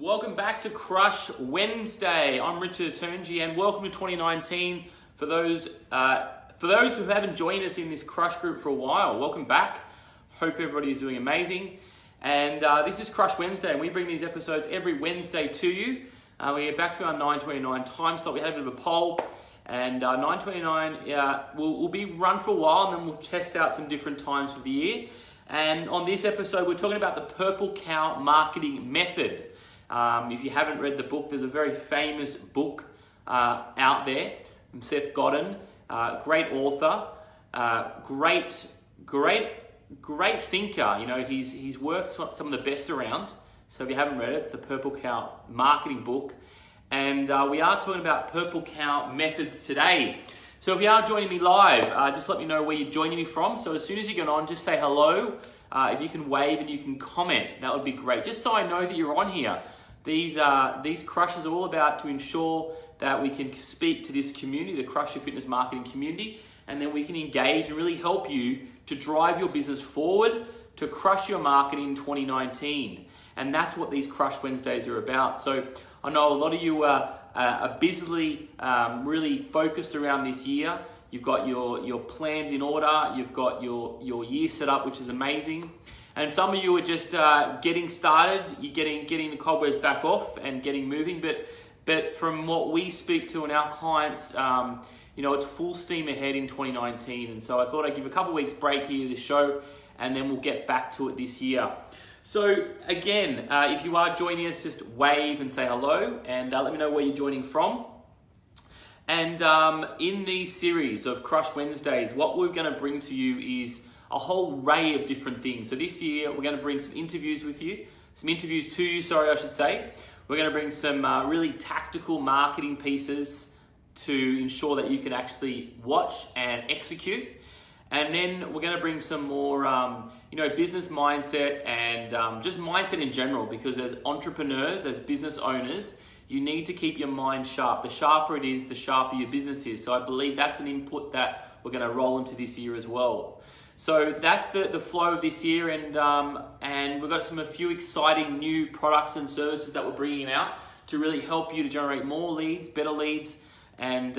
Welcome back to Crush Wednesday. I'm Richard Turnji and welcome to 2019. For those who haven't joined us in this Crush group for a while, welcome back. Hope everybody is doing amazing. And this is Crush Wednesday, and we bring these episodes every Wednesday to you. We get back to our 9:29 time slot. We had a bit of a poll, and 9:29 will be run for a while, and then we'll test out some different times for the year. And on this episode, we're talking about the Purple Cow marketing method. If you haven't read the book, there's a very famous book out there from Seth Godin, great author, great thinker. You know, his work's some of the best around. So if you haven't read it, it's the Purple Cow marketing book. And we are talking about Purple Cow methods today. So if you are joining me live, just let me know where you're joining me from. So as soon as you get on, just say hello. If you can wave and you can comment, that would be great. Just so I know that you're on here. These crushes are all about to ensure that we can speak to this community, the Crush Your Fitness marketing community, and then we can engage and really help you to drive your business forward, to crush your marketing in 2019. And that's what these Crush Wednesdays are about. So I know a lot of you are busily really focused around this year. You've got your plans in order, you've got your year set up, which is amazing. And some of you are just getting started, you're getting the cobwebs back off and getting moving. But from what we speak to and our clients, it's full steam ahead in 2019. And so I thought I'd give a couple of weeks break here to the show, and then we'll get back to it this year. So again, if you are joining us, just wave and say hello, and let me know where you're joining from. And in these series of Crush Wednesdays, what we're going to bring to you is a whole array of different things. So this year, we're going to bring some interviews to you, I should say. We're going to bring some really tactical marketing pieces to ensure that you can actually watch and execute. And then we're going to bring some more, business mindset and just mindset in general, because as entrepreneurs, as business owners, you need to keep your mind sharp. The sharper it is, the sharper your business is. So I believe that's an input that we're going to roll into this year as well. So that's the flow of this year, and we've got a few exciting new products and services that we're bringing out to really help you to generate more leads, better leads, and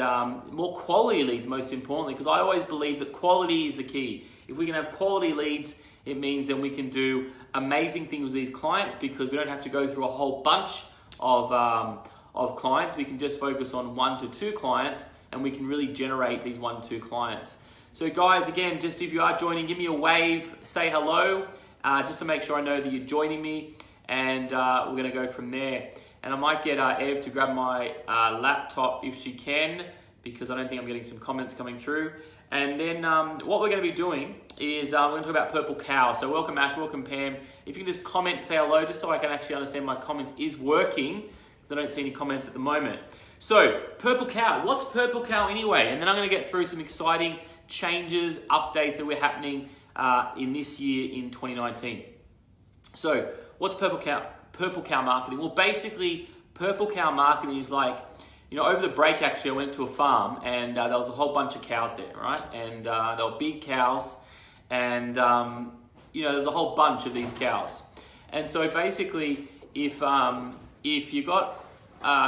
more quality leads, most importantly, because I always believe that quality is the key. If we can have quality leads, it means then we can do amazing things with these clients, because we don't have to go through a whole bunch of clients. We can just focus on 1 to 2 clients, and we can really generate these 1 to 2 clients. So guys, again, just if you are joining, give me a wave, say hello, just to make sure I know that you're joining me, and we're going to go from there. And I might get Ev to grab my laptop if she can, because I don't think I'm getting some comments coming through. And then what we're going to be doing is we're going to talk about Purple Cow. So welcome Ash, welcome Pam. If you can just comment to say hello, just so I can actually understand my comments is working, because I don't see any comments at the moment. So Purple Cow, what's Purple Cow anyway? And then I'm going to get through some exciting changes, updates that were happening in this year in 2019. So what's Purple Cow? Purple Cow marketing. Well, basically, Purple Cow marketing is like, over the break, actually, I went to a farm, and there was a whole bunch of cows there, right? And they were big cows, and there's a whole bunch of these cows. And so basically, if you got,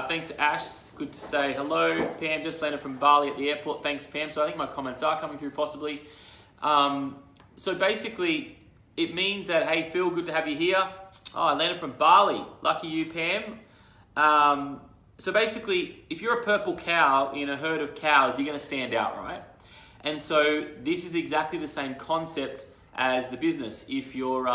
thanks Ash, good to say hello. Pam just landed from Bali at the airport. Thanks, Pam. So I think my comments are coming through possibly. So basically, it means that, hey, Phil, good to have you here. Oh, I landed from Bali. Lucky you, Pam. So basically, if you're a purple cow in a herd of cows, you're going to stand out, right? And so this is exactly the same concept as the business. If you're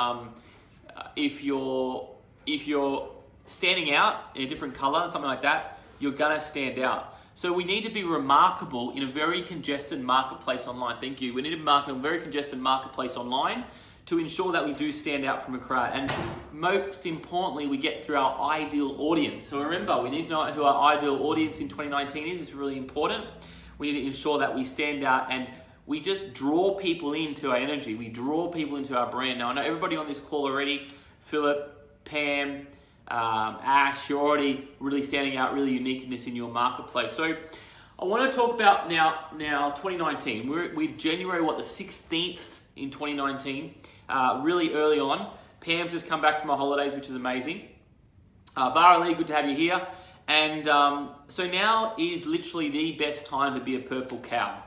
standing out in a different color, something like that, you're gonna stand out. So we need to be remarkable in a very congested marketplace online. Thank you. We need to market in a very congested marketplace online to ensure that we do stand out from a crowd. And most importantly, we get through our ideal audience. So remember, we need to know who our ideal audience in 2019 is. It's really important. We need to ensure that we stand out and we just draw people into our energy. We draw people into our brand. Now, I know everybody on this call already, Philip, Pam, Ash, you're already really standing out, really uniqueness in your marketplace. So I want to talk about now 2019. We're January, the 16th in 2019, really early on. Pam's just come back from her holidays, which is amazing. Vara, good to have you here. And so now is literally the best time to be a purple cow.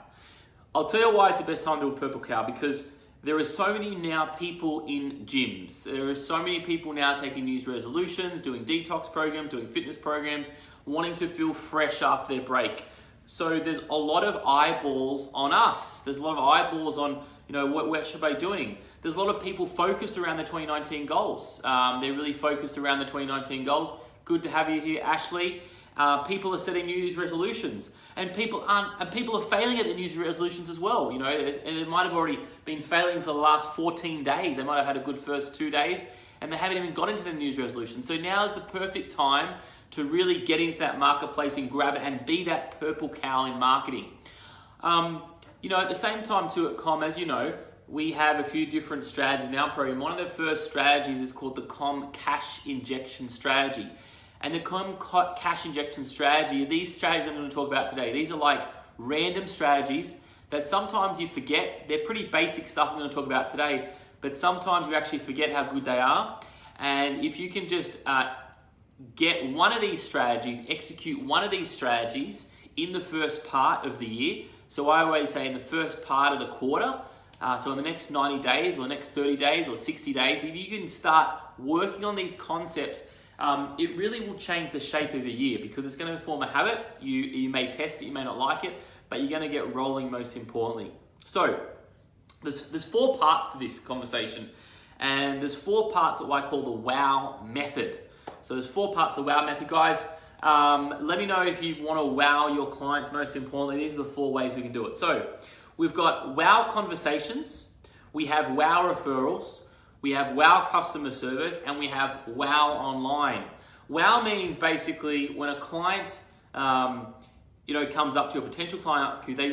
I'll tell you why it's the best time to be a purple cow, because there are so many now people in gyms. There are so many people now taking New Year's resolutions, doing detox programs, doing fitness programs, wanting to feel fresh after their break. So there's a lot of eyeballs on us. There's a lot of eyeballs on, what should I be doing? There's a lot of people focused around the 2019 goals. They're really focused around the 2019 goals. Good to have you here, Ashley. People are setting New Year's resolutions, and people are failing at the New Year's resolutions as well. And they might have already been failing for the last 14 days. They might have had a good first 2 days, and they haven't even got into the New Year's resolution. So now is the perfect time to really get into that marketplace and grab it and be that purple cow in marketing. At the same time too at Com, as you know, we have a few different strategies in our program. One of the first strategies is called the Com Cash Injection Strategy. And the Com Cash Injection Strategy, these strategies I'm going to talk about today, these are like random strategies that sometimes you forget. They're pretty basic stuff I'm going to talk about today, but sometimes you actually forget how good they are. And if you can just get one of these strategies, execute one of these strategies in the first part of the year. So I always say in the first part of the quarter, so in the next 90 days or the next 30 days or 60 days, if you can start working on these concepts, it really will change the shape of your year, because it's going to form a habit. You may test it, you may not like it, but you're going to get rolling most importantly. So there's 4 parts to this conversation, and there's 4 parts of what I call the WOW method. So there's 4 parts of the WOW method, guys. Let me know if you want to wow your clients. Most importantly, these are the 4 ways we can do it. So we've got WOW conversations, we have WOW referrals, we have WOW customer service, and we have WOW online. WOW means basically when a client comes up to a potential client, they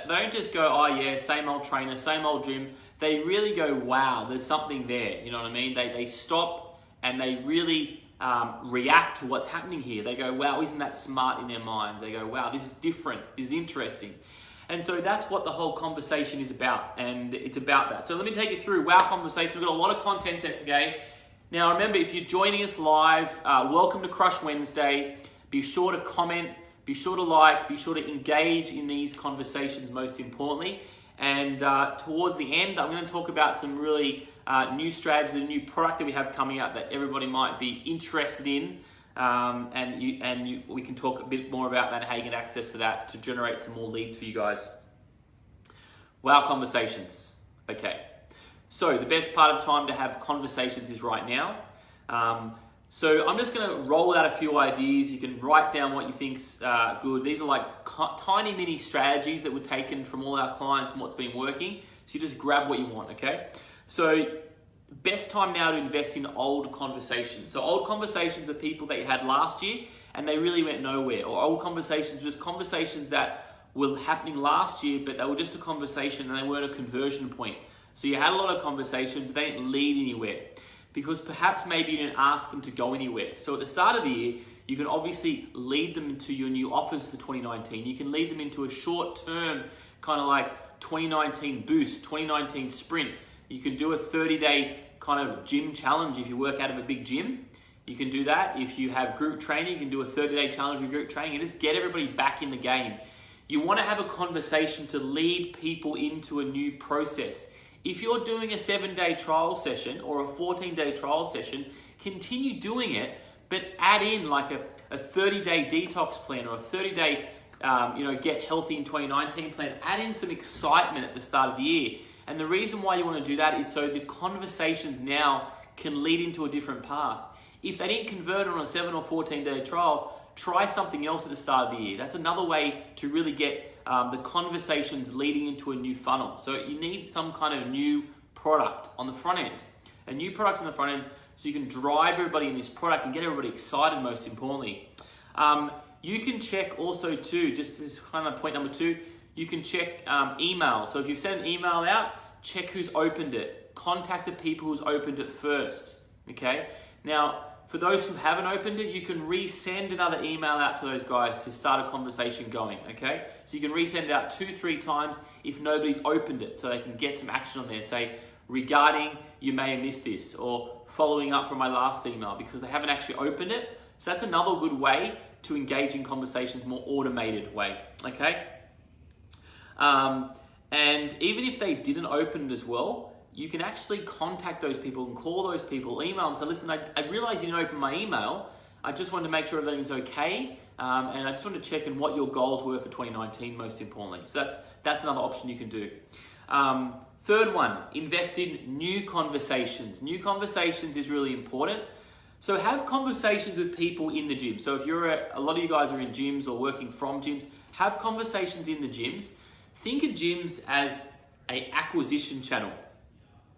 don't just go, oh yeah, same old trainer, same old gym. They really go, wow, there's something there. You know what I mean? They stop and they really react to what's happening here. They go, wow, isn't that smart in their mind? They go, wow, this is different, this is interesting. And so that's what the whole conversation is about, and it's about that. So let me take you through WOW conversation. We've got a lot of content today. Now remember, if you're joining us live, welcome to Crush Wednesday. Be sure to comment, be sure to like, be sure to engage in these conversations most importantly. And towards the end, I'm going to talk about some really new strategies, a new product that we have coming out that everybody might be interested in. We can talk a bit more about that and how you get access to that to generate some more leads for you guys. WOW conversations. Okay. So the best part of time to have conversations is right now. So I'm just going to roll out a few ideas. You can write down what you think's good. These are like tiny mini strategies that were taken from all our clients and what's been working. So you just grab what you want, okay? So best time now to invest in old conversations. So old conversations are people that you had last year and they really went nowhere. Or old conversations, just conversations that were happening last year, but they were just a conversation and they weren't a conversion point. So you had a lot of conversations, but they didn't lead anywhere, because perhaps maybe you didn't ask them to go anywhere. So at the start of the year, you can obviously lead them into your new offers for 2019. You can lead them into a short-term kind of like 2019 boost, 2019 sprint. You can do a 30-day kind of gym challenge if you work out of a big gym. You can do that. If you have group training, you can do a 30-day challenge with group training and just get everybody back in the game. You want to have a conversation to lead people into a new process. If you're doing a 7-day trial session or a 14-day trial session, continue doing it, but add in like a 30-day detox plan or a 30-day get healthy in 2019 plan. Add in some excitement at the start of the year. And the reason why you want to do that is so the conversations now can lead into a different path. If they didn't convert on a 7 or 14-day trial, try something else at the start of the year. That's another way to really get the conversations leading into a new funnel. So you need some kind of new product on the front end. A new product on the front end so you can drive everybody in this product and get everybody excited most importantly. You can check also too, just this kind of point number 2, you can check email. So if you've sent an email out, check who's opened it. Contact the people who's opened it first, okay? Now, for those who haven't opened it, you can resend another email out to those guys to start a conversation going, okay? So you can resend it out 2-3 times if nobody's opened it so they can get some action on there. Say, regarding, you may have missed this, or following up from my last email because they haven't actually opened it. So that's another good way to engage in conversations, more automated way, okay? And even if they didn't open it as well, you can actually contact those people and call those people, email them. So listen, I realized you didn't open my email. I just wanted to make sure everything's okay. And I just wanted to check in what your goals were for 2019, most importantly. So that's another option you can do. Third one, invest in new conversations. New conversations is really important. So have conversations with people in the gym. So if you're a lot of you guys are in gyms or working from gyms, have conversations in the gyms. Think of gyms as an acquisition channel,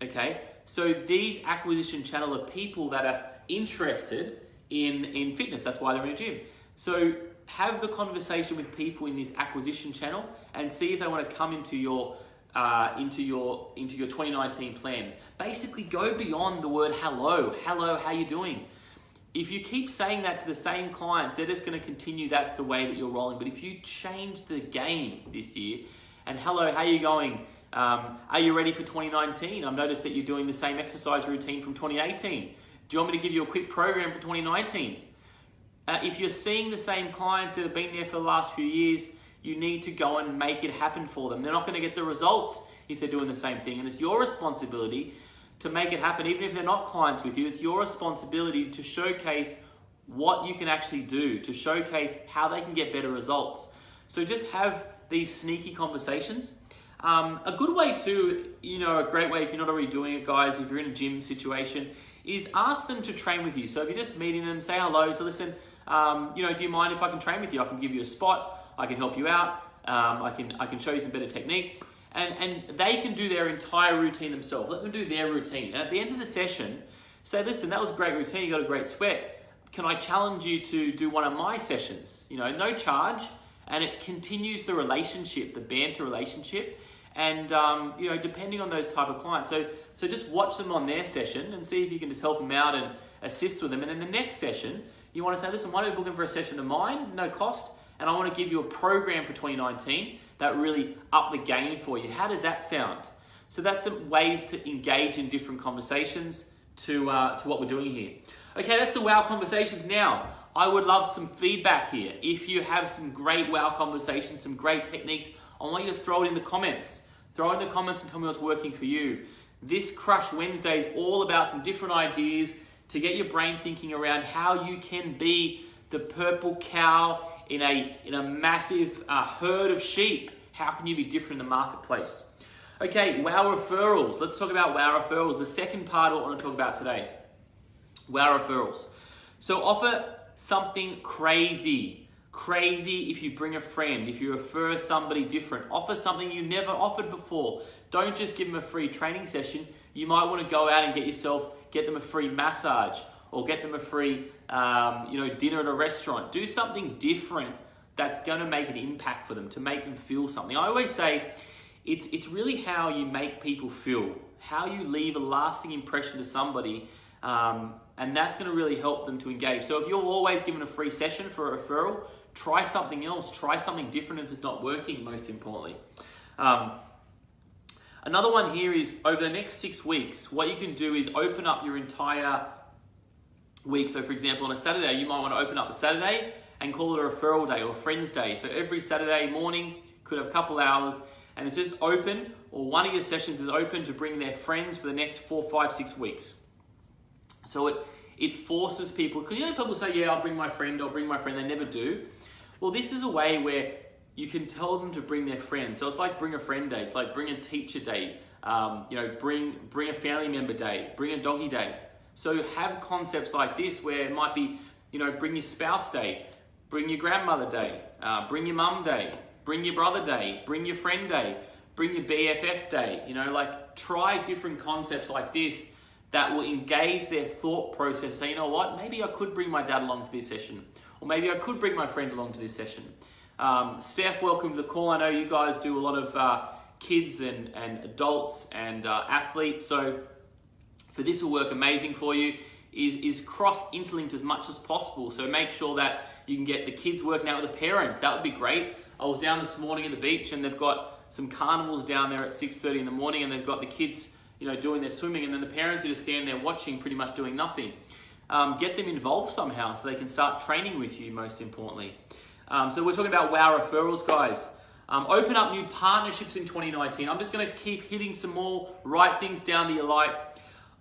okay? So these acquisition channel are people that are interested in fitness. That's why they're in a gym. So have the conversation with people in this acquisition channel and see if they want to come into your 2019 plan. Basically, go beyond the word hello. Hello, how you doing? If you keep saying that to the same clients, they're just going to continue. That's the way that you're rolling. But if you change the game this year, and hello, how you going? Are you ready for 2019? I've noticed that you're doing the same exercise routine from 2018. Do you want me to give you a quick program for 2019? If you're seeing the same clients that have been there for the last few years, you need to go and make it happen for them. They're not going to get the results if they're doing the same thing. And it's your responsibility to make it happen. Even if they're not clients with you, it's your responsibility to showcase what you can actually do, to showcase how they can get better results. So just have these sneaky conversations. A good way to, a great way if you're not already doing it, guys, if you're in a gym situation, is ask them to train with you. So if you're just meeting them, say hello. So listen, do you mind if I can train with you? I can give you a spot. I can help you out. I can show you some better techniques. And they can do their entire routine themselves. Let them do their routine. And at the end of the session, say, listen, that was a great routine. You got a great sweat. Can I challenge you to do one of my sessions? No charge. And it continues the relationship, the banter relationship. And, depending on those type of clients. So just watch them on their session and see if you can just help them out and assist with them. And then the next session, you want to say, listen, why don't we book in for a session of mine? No cost. And I want to give you a program for 2019 that really up the game for you. How does that sound? So that's some ways to engage in different conversations to what we're doing here. Okay, that's the wow conversations. Now, I would love some feedback here. If you have some great wow conversations, some great techniques, I want you to throw it in the comments. Throw it in the comments and tell me what's working for you. This Crush Wednesday is all about some different ideas to get your brain thinking around how you can be the purple cow in a massive herd of sheep. How can you be different in the marketplace? Okay, wow referrals. Let's talk about wow referrals. The second part of what I want to talk about today. Wow referrals. So offer something crazy. Crazy if you bring a friend, if you refer somebody different. Offer something you never offered before. Don't just give them a free training session. You might want to go out and get them a free massage or get them a free dinner at a restaurant. Do something different that's going to make an impact for them, to make them feel something. I always say it's really how you make people feel, how you leave a lasting impression to somebody, and that's going to really help them to engage. So if you're always given a free session for a referral, try something else, try something different if it's not working, most importantly. Another one here is over the next 6 weeks, what you can do is open up your entire week. So for example, on a Saturday, you might want to open up the Saturday and call it a referral day or friends day. So every Saturday morning could have a couple hours and it's just open, or one of your sessions is open to bring their friends for the next 4, 5, 6 weeks. So it forces people, because people say, yeah, I'll bring my friend, they never do. Well, this is a way where you can tell them to bring their friend. So it's like bring a friend day, it's like bring a teacher day, bring a family member day, bring a doggy day. So have concepts like this where it might be, bring your spouse day, bring your grandmother day, bring your mum day, bring your brother day, bring your friend day, bring your BFF day. Try different concepts like this that will engage their thought process. Say, you know what, maybe I could bring my dad along to this session, or maybe I could bring my friend along to this session. Steph, welcome to the call. I know you guys do a lot of kids and adults and athletes, so for this will work amazing for you, is cross-interlinked as much as possible. So make sure that you can get the kids working out with the parents. That would be great. I was down this morning at the beach and they've got some carnivals down there at 6:30 in the morning and they've got the kids doing their swimming, and then the parents are just standing there watching, pretty much doing nothing. Get them involved somehow so they can start training with you, most importantly. So we're talking about wow referrals, guys. Open up new partnerships in 2019. I'm just going to keep hitting some more right things down that you like.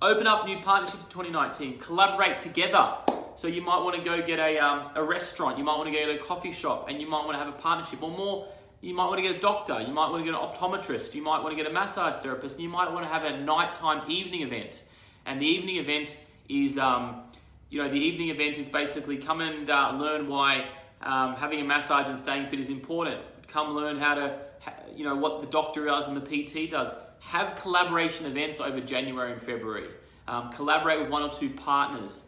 Open up new partnerships in 2019. Collaborate together. So you might want to go get a restaurant. You might want to go get a coffee shop, and you might want to have a partnership. Or more, you might want to get a doctor. You might want to get an optometrist. You might want to get a massage therapist. And you might want to have a nighttime evening event. And the evening event is, basically come and learn why having a massage and staying fit is important. Come learn how to, what the doctor does and the PT does. Have collaboration events over January and February. Collaborate with one or two partners.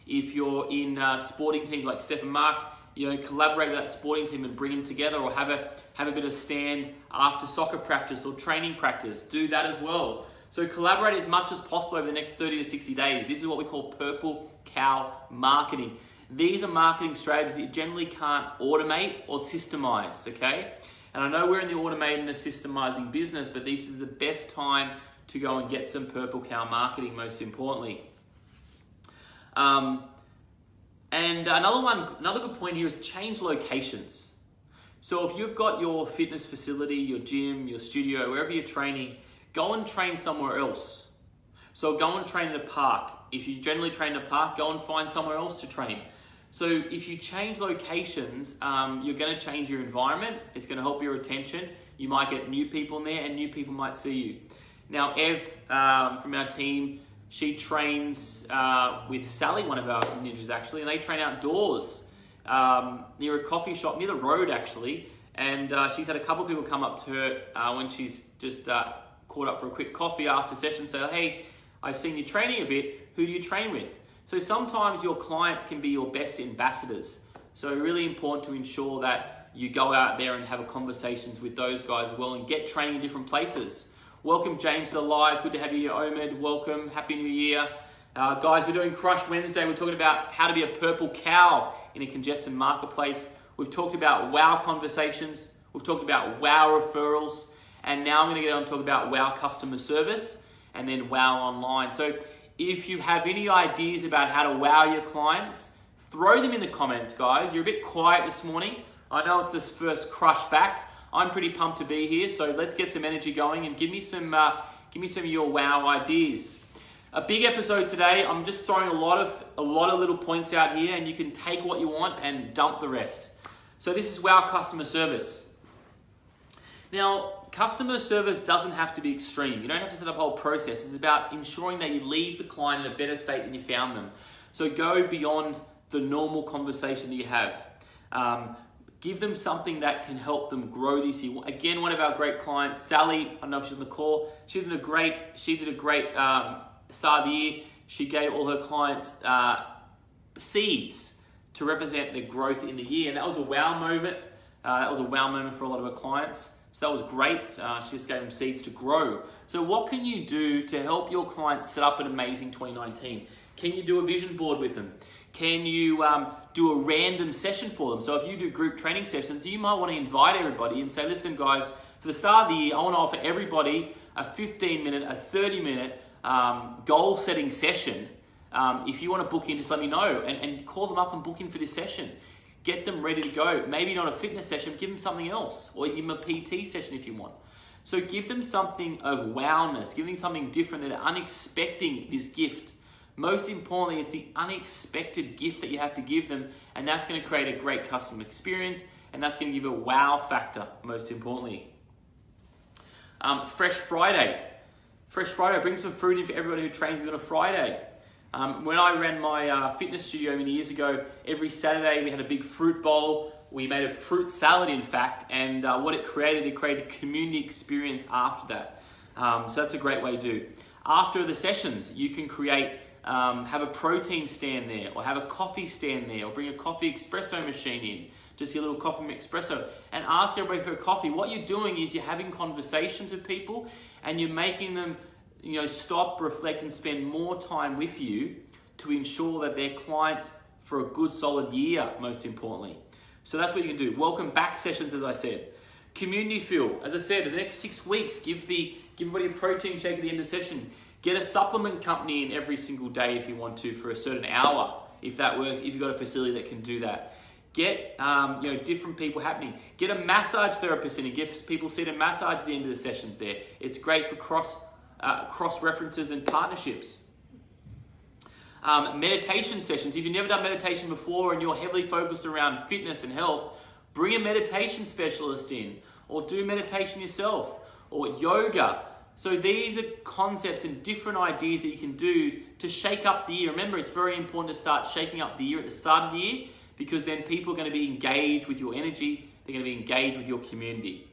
If you're in sporting teams like Steph and Mark, collaborate with that sporting team and bring them together, or have a bit of stand after soccer practice or training practice. Do that as well. So collaborate as much as possible over the next 30 to 60 days. This is what we call purple cow marketing. These are marketing strategies that you generally can't automate or systemize, okay? And I know we're in the automating and systemizing business, but this is the best time to go and get some purple cow marketing, most importantly. And another good point here is change locations. So if you've got your fitness facility, your gym, your studio, wherever you're training, go and train somewhere else. So go and train in a park. If you generally train in a park, go and find somewhere else to train. So if you change locations, you're going to change your environment. It's going to help your retention. You might get new people in there, and new people might see you. Now, Ev from our team, she trains with Sally, one of our ninjas actually, and they train outdoors near a coffee shop, near the road actually. And she's had a couple of people come up to her when she's just caught up for a quick coffee after session, say, hey, I've seen you training a bit. Who do you train with? So sometimes your clients can be your best ambassadors. So really important to ensure that you go out there and have conversations with those guys as well and get training in different places. Welcome James to the live. Good to have you here, Omid. Welcome. Happy New Year. Guys, we're doing Crush Wednesday. We're talking about how to be a purple cow in a congested marketplace. We've talked about wow conversations. We've talked about wow referrals. And now I'm going to get on and talk about wow customer service and then wow online. So if you have any ideas about how to wow your clients, throw them in the comments, guys. You're a bit quiet this morning. I know it's this first Crush back. I'm pretty pumped to be here, so let's get some energy going and give me some of your wow ideas. A big episode today. I'm just throwing a lot of little points out here, and you can take what you want and dump the rest. So this is wow customer service. Now, customer service doesn't have to be extreme. You don't have to set up a whole process. It's about ensuring that you leave the client in a better state than you found them. So go beyond the normal conversation that you have. Give them something that can help them grow this year. Again, one of our great clients, Sally, I don't know if she's on the call, she did a great start of the year. She gave all her clients seeds to represent the growth in the year. And that was a wow moment. That was a wow moment for a lot of her clients. So that was great. She just gave them seeds to grow. So what can you do to help your clients set up an amazing 2019? Can you do a vision board with them? Can you do a random session for them? So if you do group training sessions, you might want to invite everybody and say, listen guys, for the start of the year, I want to offer everybody a 15-minute, a 30-minute goal setting session. If you want to book in, just let me know and call them up and book in for this session. Get them ready to go. Maybe not a fitness session, give them something else, or give them a PT session if you want. So give them something of wowness, give them something different that they're unexpecting this gift. Most importantly, it's the unexpected gift that you have to give them, and that's going to create a great customer experience, and that's going to give a wow factor, most importantly. Fresh Friday. Fresh Friday, bring some fruit in for everybody who trains me on a Friday. When I ran my fitness studio many years ago, every Saturday we had a big fruit bowl. We made a fruit salad, in fact, and what it created a community experience after that. So that's a great way to do. After the sessions, you can create, have a protein stand there, or have a coffee stand there, or bring a coffee espresso machine in, just your little coffee espresso, and ask everybody for a coffee. What you're doing is you're having conversations with people, and you're making them stop, reflect, and spend more time with you to ensure that they're clients for a good solid year, most importantly. So that's what you can do. Welcome back sessions, as I said. Community feel. As I said, the next 6 weeks, give the Give everybody a protein shake at the end of the session. Get a supplement company in every single day if you want to for a certain hour, if that works, if you've got a facility that can do that. Get different people happening. Get a massage therapist in and give people seated massage at the end of the sessions there. It's great for cross references and partnerships. Meditation sessions. If you've never done meditation before and you're heavily focused around fitness and health, bring a meditation specialist in, or do meditation yourself, or yoga. So these are concepts and different ideas that you can do to shake up the year. Remember, it's very important to start shaking up the year at the start of the year, because then people are going to be engaged with your energy. They're going to be engaged with your community.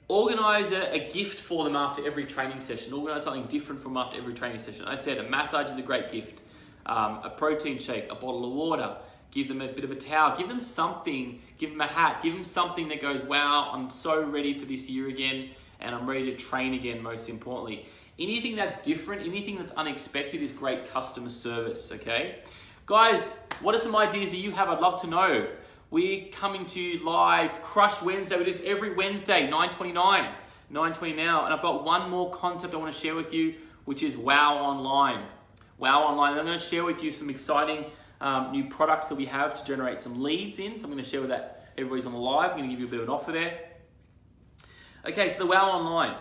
Organize a gift for them after every training session. Organize something different from after every training session. I said a massage is a great gift. A protein shake, a bottle of water. Give them a bit of a towel. Give them something. Give them a hat. Give them something that goes, wow, I'm so ready for this year again, and I'm ready to train again, most importantly. Anything that's different, anything that's unexpected is great customer service, okay? Guys, what are some ideas that you have? I'd love to know. We're coming to you live, Crush Wednesday. We do this every Wednesday, 9:20 now. And I've got one more concept I want to share with you, which is Wow Online. Wow Online. And I'm going to share with you some exciting new products that we have to generate some leads in. So I'm going to share with that. Everybody's on the live. I'm going to give you a bit of an offer there. Okay, so the Wow Online.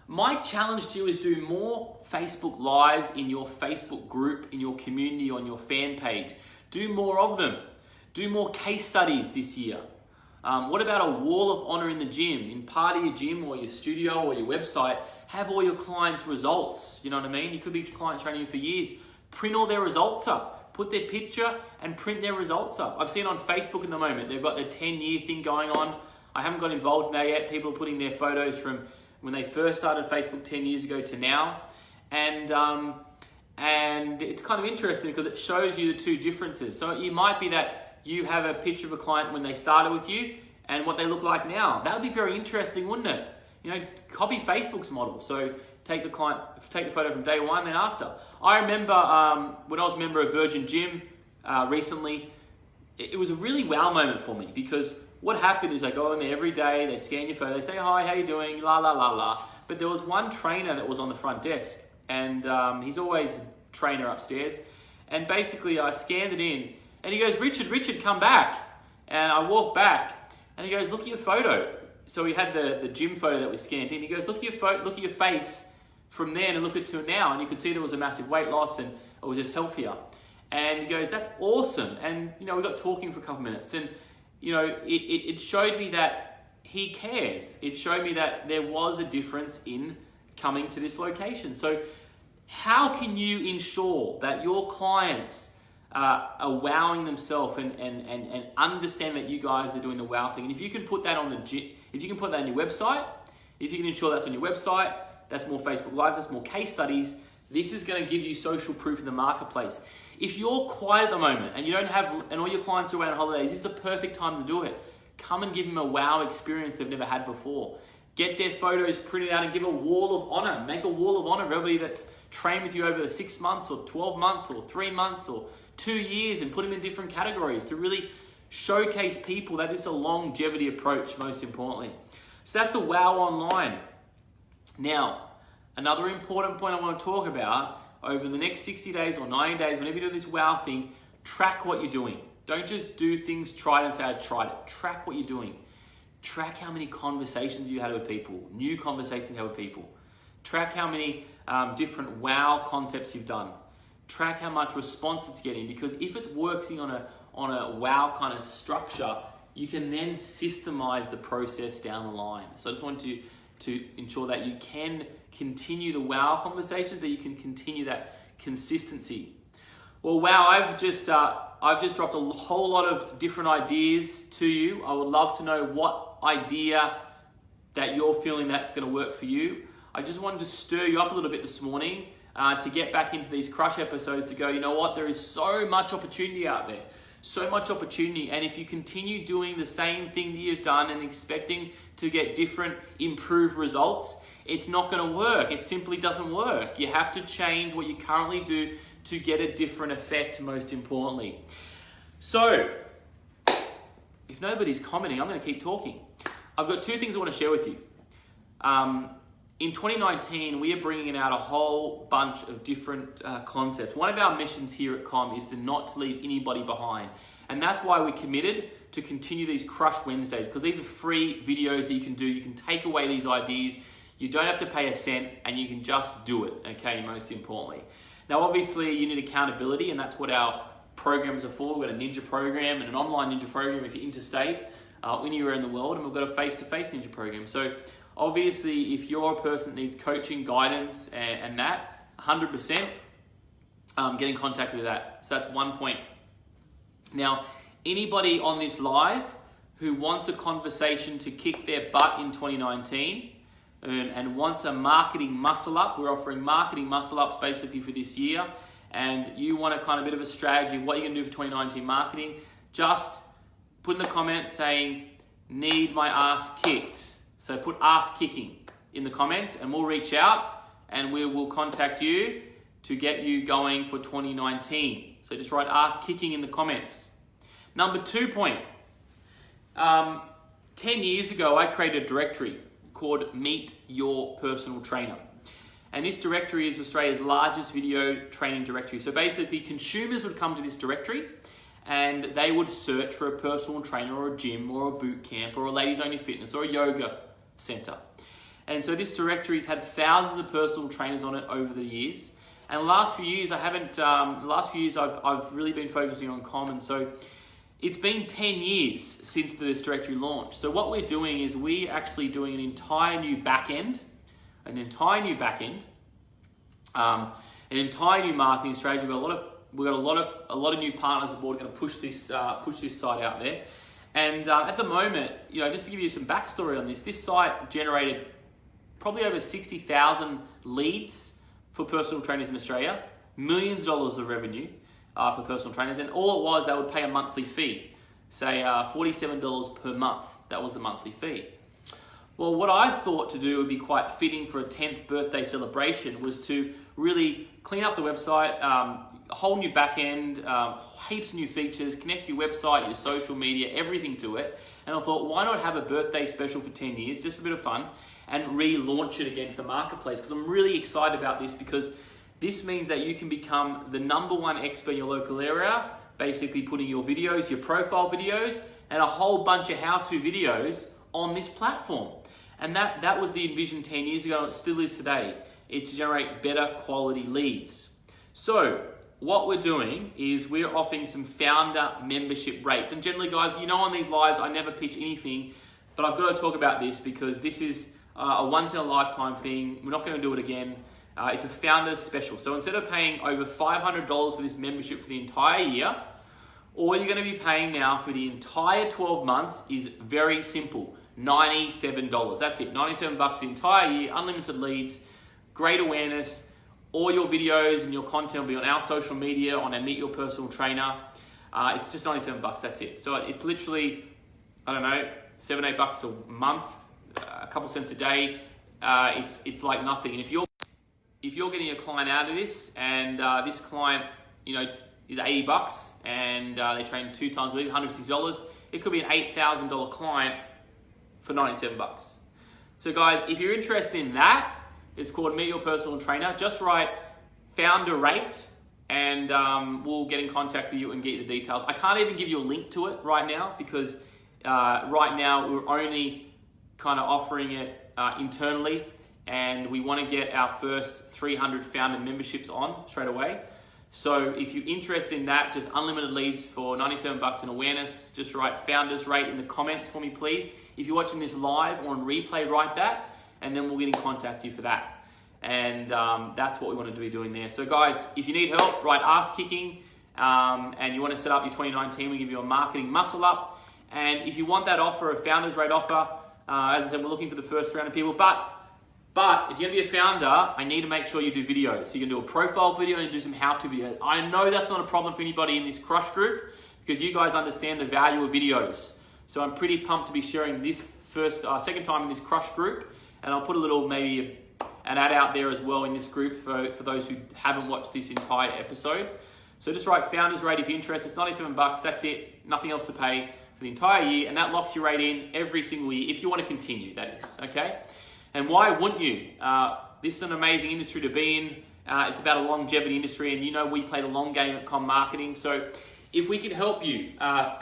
My challenge to you is do more Facebook Lives in your Facebook group, in your community, on your fan page. Do more of them. Do more case studies this year. What about a wall of honor in the gym? In part of your gym or your studio or your website, have all your clients' results. You know what I mean? You could be client training for years. Print all their results up. Put their picture and print their results up. I've seen on Facebook at the moment, they've got their 10-year thing going on. I haven't got involved in that yet. People are putting their photos from when they first started Facebook 10 years ago to now. And it's kind of interesting because it shows you the two differences. So it might be that you have a picture of a client when they started with you and what they look like now. That would be very interesting, wouldn't it? You know, copy Facebook's model. So take the photo from day one, then after. I remember when I was a member of Virgin Gym recently, it was a really wow moment for me, because what happened is I go in there every day, they scan your photo, they say, hi, how you doing, la, la, la, la. But there was one trainer that was on the front desk, and he's always a trainer upstairs. And basically I scanned it in, and he goes, Richard, come back. And I walk back, and he goes, look at your photo. So he had the gym photo that was scanned in. He goes, look at your face from then and look at to now. And you could see there was a massive weight loss and it was just healthier. And he goes, that's awesome. And, you know, we got talking for a couple minutes, and, you know, it showed me that he cares. It showed me that there was a difference in coming to this location. So how can you ensure that your clients are wowing themselves and understand that you guys are doing the wow thing? And if you can put that on if you can put that on your website, if you can ensure that's on your website, that's more Facebook Lives, that's more case studies. This is going to give you social proof in the marketplace. If you're quiet at the moment and you don't have, and all your clients are away on holidays, this is the perfect time to do it. Come and give them a wow experience they've never had before. Get their photos printed out and give a wall of honor. Make a wall of honor of everybody that's trained with you over the 6 months or 12 months or 3 months or 2 years, and put them in different categories to really showcase people that this is a longevity approach, most importantly. So that's the Wow Online. Now, another important point I want to talk about, over the next 60 days or 90 days, whenever you do this wow thing, track what you're doing. Don't just do things, try it and say, I tried it. Track what you're doing. Track how many conversations you had with people, new conversations you had with people. Track how many different wow concepts you've done. Track how much response it's getting, because if it's working on a wow kind of structure, you can then systemize the process down the line. So I just want to ensure that you can continue the wow conversation, but you can continue that consistency. Well, wow, I've just dropped a whole lot of different ideas to you. I would love to know what idea that you're feeling that's going to work for you. I just wanted to stir you up a little bit this morning to get back into these Crush episodes, to go, you know what, there is so much opportunity out there. So much opportunity, and if you continue doing the same thing that you've done and expecting to get different improved results, it's not going to work. It simply doesn't work. You have to change what you currently do to get a different effect, most importantly. So, if nobody's commenting, I'm going to keep talking. I've got 2 things I want to share with you. In 2019, we are bringing out a whole bunch of different concepts. One of our missions here at COM is to not to leave anybody behind. And that's why we committed to continue these Crush Wednesdays, because these are free videos that you can do. You can take away these ideas. You don't have to pay a cent, and you can just do it, okay, most importantly. Now, obviously, you need accountability, and that's what our programs are for. We've got a ninja program and an online ninja program if you're interstate, anywhere in the world, and we've got a face-to-face ninja program. So obviously, if you're a person that needs coaching, guidance, and that, 100%, get in contact with that. So that's one point. Now, anybody on this live who wants a conversation to kick their butt in 2019 and wants a marketing muscle up, we're offering marketing muscle ups basically for this year, and you want a kind of bit of a strategy of what you're going to do for 2019 marketing, just put in the comments saying, need my ass kicked. So put ass kicking in the comments and we'll reach out and we will contact you to get you going for 2019. So just write ass kicking in the comments. Number 2 point. 10 years ago, I created a directory called Meet Your Personal Trainer. And this directory is Australia's largest video training directory. So basically consumers would come to this directory and they would search for a personal trainer or a gym or a boot camp or a ladies only fitness or a yoga center. And so this directory's had thousands of personal trainers on it over the years. And the last few years I've really been focusing on common. So it's been 10 years since this directory launched. So what we're doing is we're actually doing an entire new back end, an entire new marketing strategy. We've got a lot of new partners on board going to push this site out there. And at the moment, just to give you some backstory on this site generated probably over 60,000 leads for personal trainers in Australia, millions of dollars of revenue for personal trainers, and all it was, they would pay a monthly fee, say $47 per month. That was the monthly fee. Well, what I thought to do would be quite fitting for a 10th birthday celebration was to really clean up the website, a whole new back end, heaps of new features, connect your website, your social media, everything to it. And I thought, why not have a birthday special for 10 years, just a bit of fun, and relaunch it again to the marketplace? Because I'm really excited about this, because this means that you can become the #1 expert in your local area, basically putting your videos, your profile videos, and a whole bunch of how-to videos on this platform. And that was the envision 10 years ago, and it still is today. It's to generate better quality leads. So what we're doing is we're offering some founder membership rates. And generally, guys, on these lives, I never pitch anything, but I've got to talk about this because this is a once-in-a-lifetime thing. We're not going to do it again. It's a founder's special. So instead of paying over $500 for this membership for the entire year, all you're going to be paying now for the entire 12 months is very simple, $97. That's it, $97 for the entire year, unlimited leads, great awareness. All your videos and your content will be on our social media, on our Meet Your Personal Trainer. It's just $97, that's it. So it's literally, I don't know, $7, $8 a month, a couple cents a day. It's like nothing. And if you're getting a client out of this, and this client, is $80 and they train 2 times a week, $160, it could be an $8,000 client for $97. So guys, if you're interested in that, it's called Meet Your Personal Trainer. Just write founder rate and we'll get in contact with you and get you the details. I can't even give you a link to it right now because right now we're only kind of offering it internally, and we want to get our first 300 founder memberships on straight away. So if you're interested in that, just unlimited leads for $97 in awareness, just write founders rate in the comments for me, please. If you're watching this live or on replay, write that, and then we'll get in contact with you for that. And that's what we want to be doing there. So guys, if you need help, write ass kicking, and you want to set up your 2019, we give you a marketing muscle up. And if you want that offer, a founders rate offer, as I said, we're looking for the first 300 people, but if you're going to be a founder, I need to make sure you do videos. So you can do a profile video and do some how-to videos. I know that's not a problem for anybody in this Crush group because you guys understand the value of videos. So I'm pretty pumped to be sharing this second time in this Crush group, and I'll put a little, maybe an ad out there as well in this group for those who haven't watched this entire episode. So just write founders rate if you're interested. It's $97, that's it. Nothing else to pay for the entire year, and that locks your rate in every single year if you want to continue, that is, okay? And why wouldn't you? This is an amazing industry to be in. It's about a longevity industry, and you know we play the long game at Com Marketing. So if we can help you,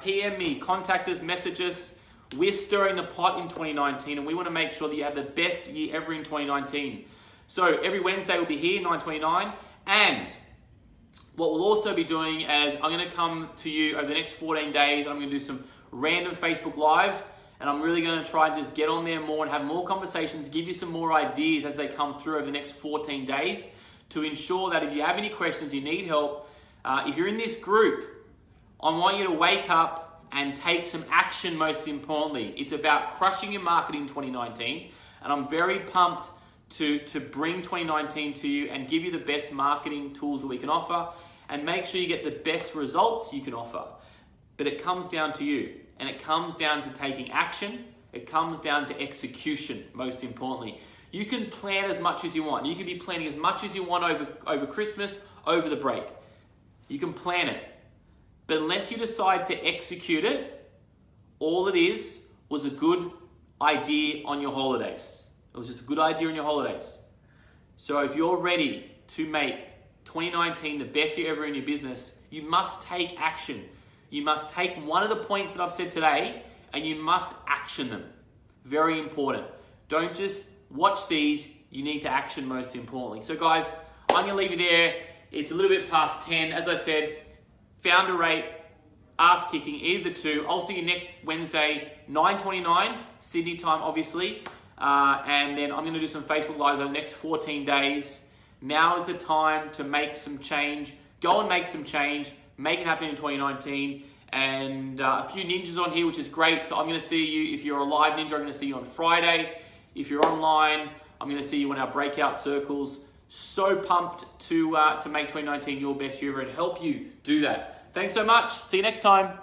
PM me, contact us, message us. We're stirring the pot in 2019, and we want to make sure that you have the best year ever in 2019. So every Wednesday we'll be here, 9:29, and what we'll also be doing is I'm going to come to you over the next 14 days. I'm going to do some random Facebook Lives, and I'm really going to try and just get on there more and have more conversations, give you some more ideas as they come through over the next 14 days to ensure that if you have any questions, you need help, if you're in this group, I want you to wake up and take some action most importantly. It's about crushing your marketing in 2019, and I'm very pumped to bring 2019 to you and give you the best marketing tools that we can offer and make sure you get the best results you can offer. But it comes down to you, and it comes down to taking action. It comes down to execution, most importantly. You can plan as much as you want. You can be planning as much as you want over Christmas, over the break. You can plan it. But unless you decide to execute it, all it is was a good idea on your holidays. It was just a good idea on your holidays. So if you're ready to make 2019 the best year ever in your business, you must take action. You must take one of the points that I've said today and you must action them. Very important. Don't just watch these, you need to action most importantly. So guys, I'm gonna leave you there. It's a little bit past 10. As I said, founder rate, ass kicking, either the two. I'll see you next Wednesday, 9:29, Sydney time, obviously. And then I'm going to do some Facebook Lives over the next 14 days. Now is the time to make some change. Go and make some change. Make it happen in 2019. And a few ninjas on here, which is great. So I'm going to see you, if you're a live ninja, I'm going to see you on Friday. If you're online, I'm going to see you in our breakout circles. So pumped to make 2019 your best year ever and help you do that. Thanks so much. See you next time.